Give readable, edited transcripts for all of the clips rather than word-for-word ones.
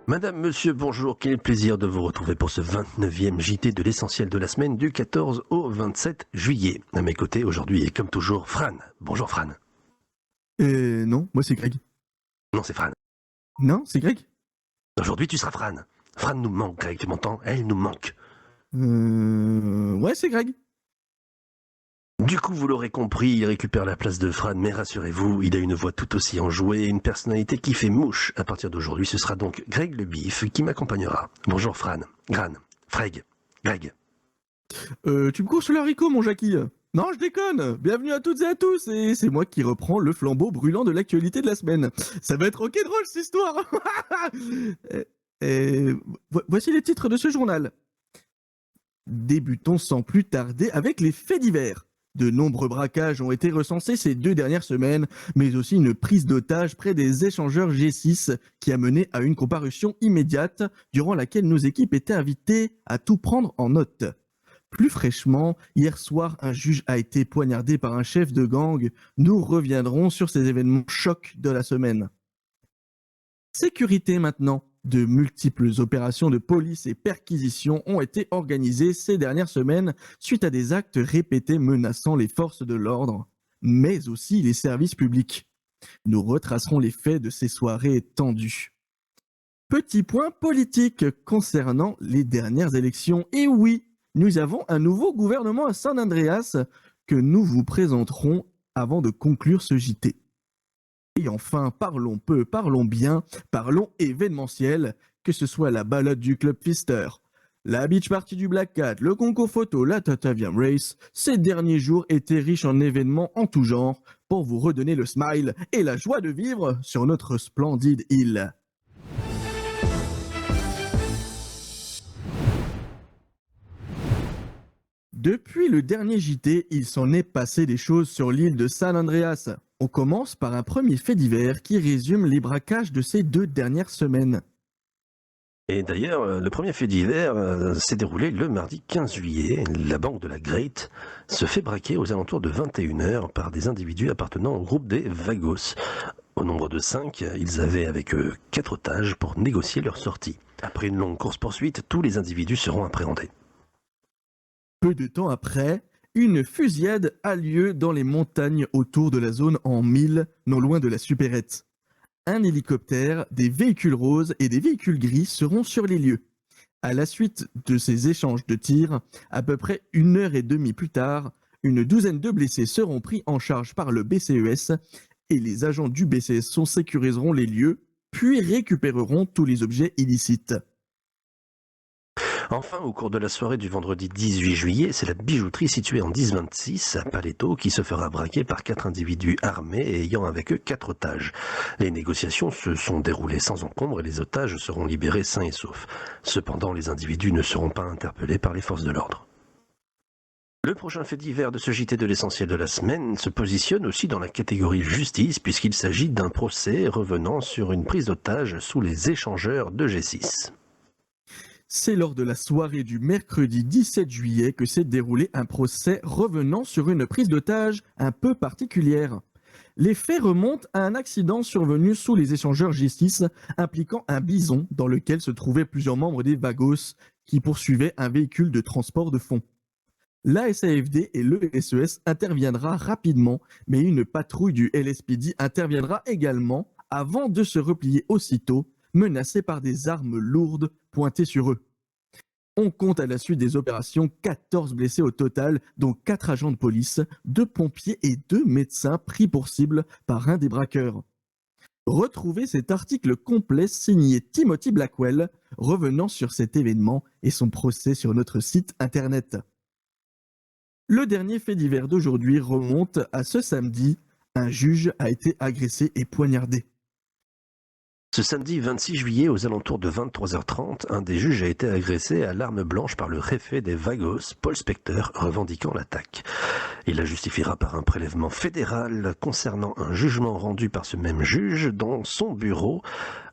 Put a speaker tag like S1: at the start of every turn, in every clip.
S1: Madame, monsieur, bonjour, quel plaisir de vous retrouver pour ce 29e JT de l'essentiel de la semaine du 14 au 27 juillet. À mes côtés aujourd'hui et comme toujours, Fran. Bonjour Fran.
S2: Non, moi c'est Greg.
S1: Non, c'est Fran.
S2: Non, c'est Greg.
S1: Aujourd'hui tu seras Fran. Fran nous manque, Greg, tu m'entends? Elle nous manque.
S2: Ouais, c'est Greg.
S1: Du coup, vous l'aurez compris, il récupère la place de Fran, mais rassurez-vous, il a une voix tout aussi enjouée et une personnalité qui fait mouche. À partir d'aujourd'hui, ce sera donc Greg le Bif qui m'accompagnera. Bonjour Fran, Gran, Freg, Greg.
S2: Tu me cours sur l'haricot, mon Jackie. Non, je déconne. Bienvenue à toutes et à tous. Et c'est moi qui reprends le flambeau brûlant de l'actualité de la semaine. Ça va être ok drôle, cette histoire. Voici les titres de ce journal. Débutons sans plus tarder avec les faits divers. De nombreux braquages ont été recensés ces 2 dernières semaines, mais aussi une prise d'otage près des échangeurs G6 qui a mené à une comparution immédiate durant laquelle nos équipes étaient invitées à tout prendre en note. Plus fraîchement, hier soir, un juge a été poignardé par un chef de gang. Nous reviendrons sur ces événements chocs de la semaine. Sécurité maintenant. De multiples opérations de police et perquisitions ont été organisées ces dernières semaines suite à des actes répétés menaçant les forces de l'ordre, mais aussi les services publics. Nous retracerons les faits de ces soirées tendues. Petit point politique concernant les dernières élections. Et oui, nous avons un nouveau gouvernement à San Andreas que nous vous présenterons avant de conclure ce JT. Et enfin, parlons peu, parlons bien, parlons événementiel, que ce soit la balade du Club Fister, la beach party du Black Cat, le concours photo, la Tataviam Race, ces derniers jours étaient riches en événements en tout genre pour vous redonner le smile et la joie de vivre sur notre splendide île. Depuis le dernier JT, il s'en est passé des choses sur l'île de San Andreas. On commence par un premier fait divers qui résume les braquages de ces 2 dernières semaines.
S1: Et d'ailleurs, le premier fait divers s'est déroulé le mardi 15 juillet. La banque de la Great se fait braquer aux alentours de 21h par des individus appartenant au groupe des Vagos. Au nombre de 5, ils avaient avec eux 4 otages pour négocier leur sortie. Après une longue course-poursuite, tous les individus seront appréhendés.
S2: Peu de temps après, une fusillade a lieu dans les montagnes autour de la zone en 1000, non loin de la supérette. Un hélicoptère, des véhicules roses et des véhicules gris seront sur les lieux. À la suite de ces échanges de tirs, à peu près 1h30 plus tard, une douzaine de blessés seront pris en charge par le BCES et les agents du BCSO sécuriseront les lieux, puis récupéreront tous les objets illicites.
S1: Enfin, au cours de la soirée du vendredi 18 juillet, c'est la bijouterie située en 1026 à Paleto qui se fera braquer par 4 individus armés et ayant avec eux 4 otages. Les négociations se sont déroulées sans encombre et les otages seront libérés sains et saufs. Cependant, les individus ne seront pas interpellés par les forces de l'ordre. Le prochain fait divers de ce JT de l'essentiel de la semaine se positionne aussi dans la catégorie justice puisqu'il s'agit d'un procès revenant sur une prise d'otage sous les échangeurs de G6.
S2: C'est lors de la soirée du mercredi 17 juillet que s'est déroulé un procès revenant sur une prise d'otage un peu particulière. Les faits remontent à un accident survenu sous les échangeurs G6 impliquant un bison dans lequel se trouvaient plusieurs membres des Vagos qui poursuivaient un véhicule de transport de fonds. La SAFD et le SES interviendra rapidement, mais une patrouille du LSPD interviendra également avant de se replier aussitôt, menacés par des armes lourdes pointées sur eux. On compte à la suite des opérations 14 blessés au total, dont 4 agents de police, 2 pompiers et 2 médecins pris pour cible par un des braqueurs. Retrouvez cet article complet signé Timothy Blackwell, revenant sur cet événement et son procès sur notre site internet. Le dernier fait divers d'aujourd'hui remonte à ce samedi. Un juge a été agressé et poignardé.
S1: Ce samedi 26 juillet, aux alentours de 23h30, un des juges a été agressé à l'arme blanche par le préfet des Vagos, Paul Specter, revendiquant l'attaque. Il la justifiera par un prélèvement fédéral concernant un jugement rendu par ce même juge dans son bureau,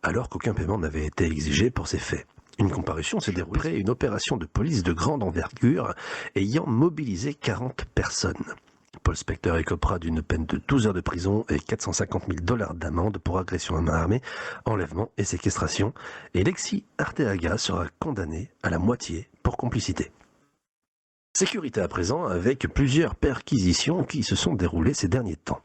S1: alors qu'aucun paiement n'avait été exigé pour ces faits. Une comparution s'est déroulée après une opération de police de grande envergure ayant mobilisé 40 personnes. Paul Spector écopera d'une peine de 12 heures de prison et 450 000 $ d'amende pour agression à main armée, enlèvement et séquestration. Et Lexi Arteaga sera condamnée à la moitié pour complicité. Sécurité à présent avec plusieurs perquisitions qui se sont déroulées ces derniers temps.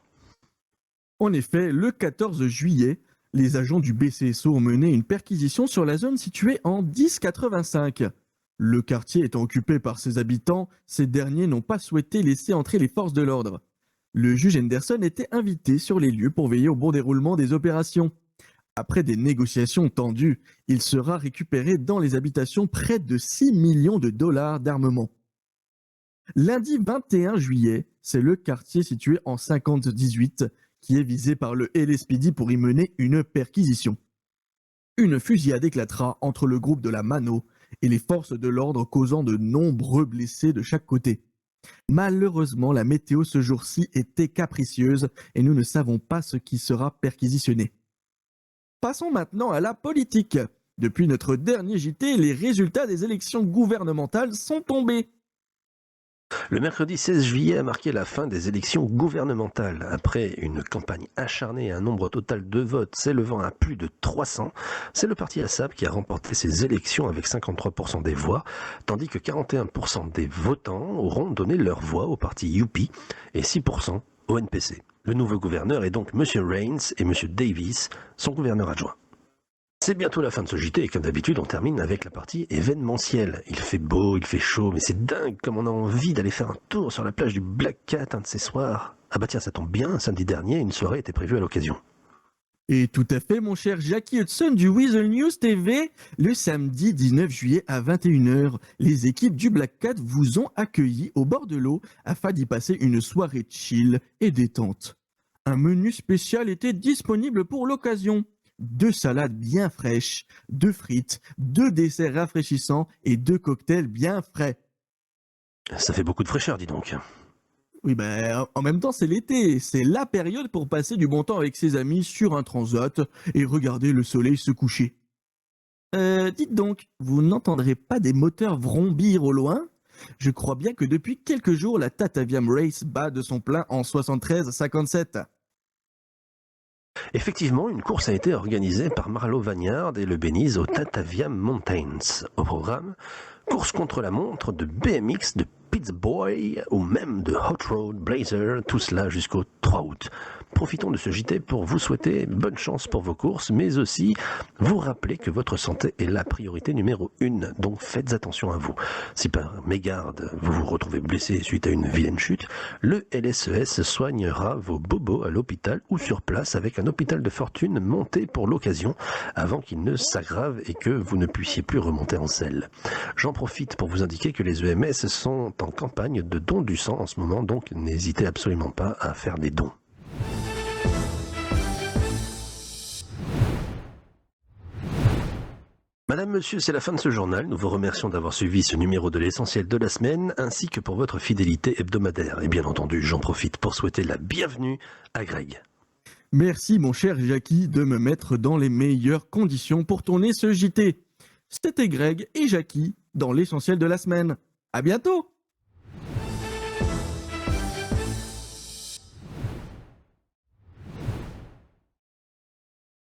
S2: En effet, le 14 juillet, les agents du BCSO ont mené une perquisition sur la zone située en 1085. Le quartier étant occupé par ses habitants, ces derniers n'ont pas souhaité laisser entrer les forces de l'ordre. Le juge Henderson était invité sur les lieux pour veiller au bon déroulement des opérations. Après des négociations tendues, il sera récupéré dans les habitations près de 6 millions de dollars d'armement. Lundi 21 juillet, c'est le quartier situé en 5018 qui est visé par le LSPD pour y mener une perquisition. Une fusillade éclatera entre le groupe de la Mano et les forces de l'ordre, causant de nombreux blessés de chaque côté. Malheureusement, la météo ce jour-ci était capricieuse et nous ne savons pas ce qui sera perquisitionné. Passons maintenant à la politique. Depuis notre dernier JT, les résultats des élections gouvernementales sont tombés.
S1: Le mercredi 16 juillet a marqué la fin des élections gouvernementales. Après une campagne acharnée et un nombre total de votes s'élevant à plus de 300, c'est le parti ASAP qui a remporté ces élections avec 53% des voix, tandis que 41% des votants auront donné leur voix au parti UP et 6% au NPC. Le nouveau gouverneur est donc M. Rains et M. Davis, son gouverneur adjoint. C'est bientôt la fin de ce JT et comme d'habitude on termine avec la partie événementielle. Il fait beau, il fait chaud, mais c'est dingue comme on a envie d'aller faire un tour sur la plage du Black Cat un de ces soirs. Ah bah tiens, ça tombe bien, samedi dernier, une soirée était prévue à l'occasion.
S2: Et tout à fait, mon cher Jackie Hudson du Weasel News TV, le samedi 19 juillet à 21h, les équipes du Black Cat vous ont accueillis au bord de l'eau afin d'y passer une soirée chill et détente. Un menu spécial était disponible pour l'occasion. 2 salades bien fraîches, 2 frites, 2 desserts rafraîchissants et 2 cocktails bien frais.
S1: Ça fait beaucoup de fraîcheur, dis donc.
S2: Oui, en même temps, c'est l'été. C'est la période pour passer du bon temps avec ses amis sur un transat et regarder le soleil se coucher. Dites donc, vous n'entendrez pas des moteurs vrombir au loin ? Je crois bien que depuis quelques jours, la Tataviam Race bat de son plein en 73-57.
S1: Effectivement, une course a été organisée par Marlo Vagnard et le Beniz au Tataviam Mountains. Au programme, course contre la montre de BMX, de Pitsboy ou même de Hot Rod Blazer, tout cela jusqu'au 3 août. Profitons de ce JT pour vous souhaiter bonne chance pour vos courses, mais aussi vous rappeler que votre santé est la priorité numéro 1, donc faites attention à vous. Si par mégarde vous vous retrouvez blessé suite à une vilaine chute, le LSES soignera vos bobos à l'hôpital ou sur place avec un hôpital de fortune monté pour l'occasion avant qu'il ne s'aggrave et que vous ne puissiez plus remonter en selle. J'en profite pour vous indiquer que les EMS sont en campagne de don du sang en ce moment, donc n'hésitez absolument pas à faire des dons. Madame, monsieur, c'est la fin de ce journal. Nous vous remercions d'avoir suivi ce numéro de l'essentiel de la semaine, ainsi que pour votre fidélité hebdomadaire. Et bien entendu, j'en profite pour souhaiter la bienvenue à Greg.
S2: Merci mon cher Jackie de me mettre dans les meilleures conditions pour tourner ce JT. C'était Greg et Jackie dans l'essentiel de la semaine. À bientôt!